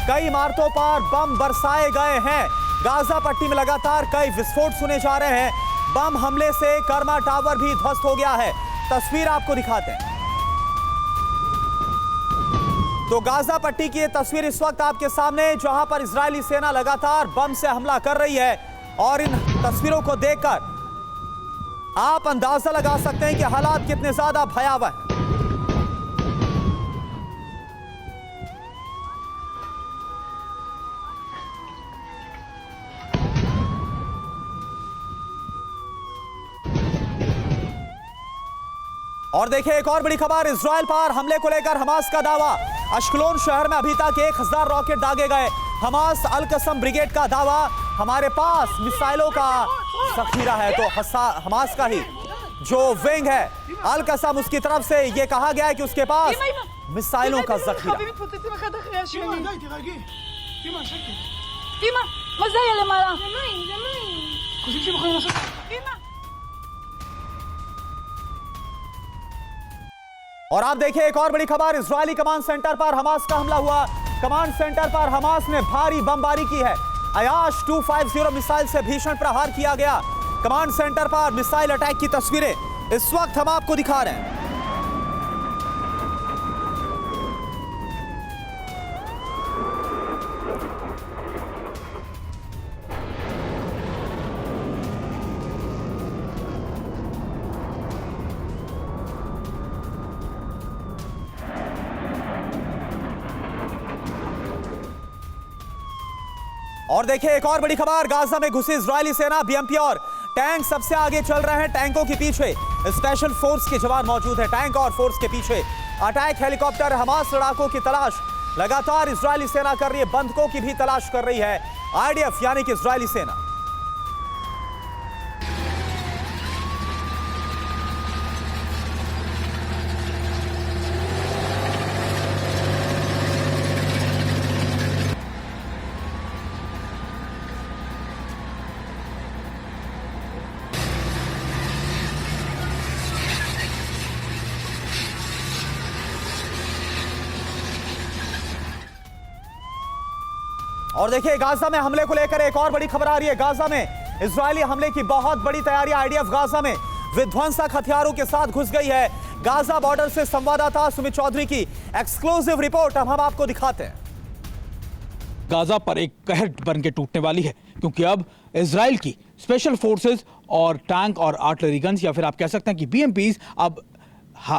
कई इमारतों पर बम बरसाए गए हैं। गाजा पट्टी में लगातार कई विस्फोट सुने जा रहे हैं। बम हमले से कर्मा टावर भी ध्वस्त हो गया है। तस्वीर आपको दिखाते हैं। तो गाजा पट्टी की ये तस्वीर इस वक्त आपके सामने, जहां पर इजरायली सेना लगातार बम से हमला कर रही है। और इन तस्वीरों को देखकर आप अंदाजा लगा सकते हैं कि हालात कितने ज्यादा भयावह हैं। और देखिए एक और बड़ी खबर, इजरायल पर हमले को लेकर हमास का दावा। अश्कलोन शहर में अभी तक 1000 रॉकेट दागे गए। हमास अल कसम ब्रिगेड का दावा, हमारे पास मिसाइलों का जखीरा है। तो हमास का ही जो विंग है अल कसम, उसकी तरफ से यह कहा गया है कि उसके पास मिसाइलों का जखीरा। और आप देखिए एक और बड़ी खबर, इजरायली कमांड सेंटर पर हमास का हमला हुआ। कमांड सेंटर पर हमास ने भारी बमबारी की है। अयाश 250 मिसाइल से भीषण प्रहार किया गया। कमांड सेंटर पर मिसाइल अटैक की तस्वीरें इस वक्त हम आपको दिखा रहे हैं। और देखिए एक और बड़ी खबर, गाजा में घुसी इजरायली सेना, बीएमपी और टैंक सबसे आगे चल रहे हैं। टैंकों के पीछे स्पेशल फोर्स के जवान मौजूद हैं। टैंक और फोर्स के पीछे अटैक हेलीकॉप्टर, हमास लड़ाकों की तलाश लगातार इजरायली सेना कर रही है। बंधकों की भी तलाश कर रही है आईडीएफ यानी कि इजरायली सेना। और देखिए गाजा में हमले को लेकर एक और बड़ी खबर आ रही है। गाजा में इजरायली हमले की बहुत बड़ी तैयारी, आईडीएफ गाजा में विध्वंसक हथियारों के साथ घुस गई है। गाजा बॉर्डर से संवाददाता सुमित चौधरी की एक्सक्लूसिव रिपोर्ट हम आपको दिखाते हैं। गाजा पर एक कहर बन के टूटने वाली है, क्योंकि अब इजराइल की स्पेशल फोर्सेस और टैंक और आर्टिलरी गन्स, या फिर आप कह सकते हैं कि बीएमपीज, अब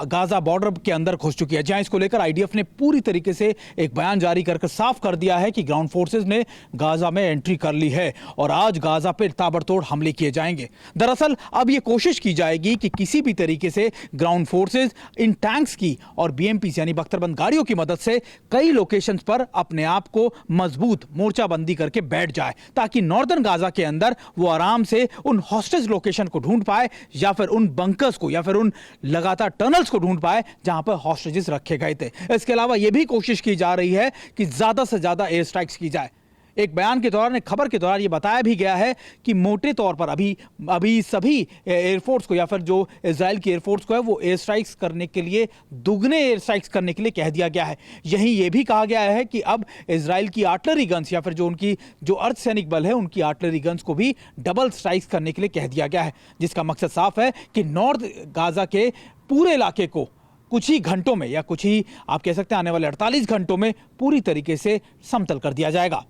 गाजा बॉर्डर के अंदर घुस चुकी है। जहां इसको लेकर आईडीएफ ने पूरी तरीके से एक बयान जारी करके साफ कर दिया है कि ग्राउंड फोर्सेस ने गाजा में एंट्री कर ली है और आज गाजा पर ताबड़तोड़ हमले किए जाएंगे। दरअसल अब यह कोशिश की जाएगी कि किसी भी तरीके से ग्राउंड फोर्सेस इन टैंक्स की और बीएमपी यानी बख्तरबंद गाड़ियों की मदद से कई लोकेशंस पर अपने आप को मजबूत मोर्चाबंदी करके बैठ जाए, ताकि नॉर्दर्न गाजा के अंदर वो आराम से उन हॉस्टेज लोकेशन को ढूंढ पाए, या फिर उन बंकर्स को, या फिर उन लगातार टनल्स को ढूंढ पाए जहां पर हॉस्टेजेस रखे गए थे। इसके अलावा यह भी कोशिश की जा रही है कि ज्यादा से ज्यादा एयर स्ट्राइक्स की जाए। एक बयान के दौरान, एक खबर के दौरान यह बताया भी गया है कि मोटे तौर पर अभी सभी एयरफोर्स को, या फिर जो इजराइल की एयरफोर्स को है, वो एयर स्ट्राइक्स करने के लिए, दुगने एयर स्ट्राइक्स करने के लिए कह दिया गया है। यहीं यह भी कहा गया है कि अब इजराइल की आर्टिलरी गन्स, या फिर जो उनकी जो अर्धसैनिक बल है, उनकी आर्टिलरी गन्स को भी डबल स्ट्राइक्स करने के लिए कह दिया गया है, जिसका मकसद साफ है कि नॉर्थ गाजा के पूरे इलाके को कुछ ही घंटों में, या कुछ ही आप कह सकते हैं आने वाले 48 घंटों में पूरी तरीके से समतल कर दिया जाएगा।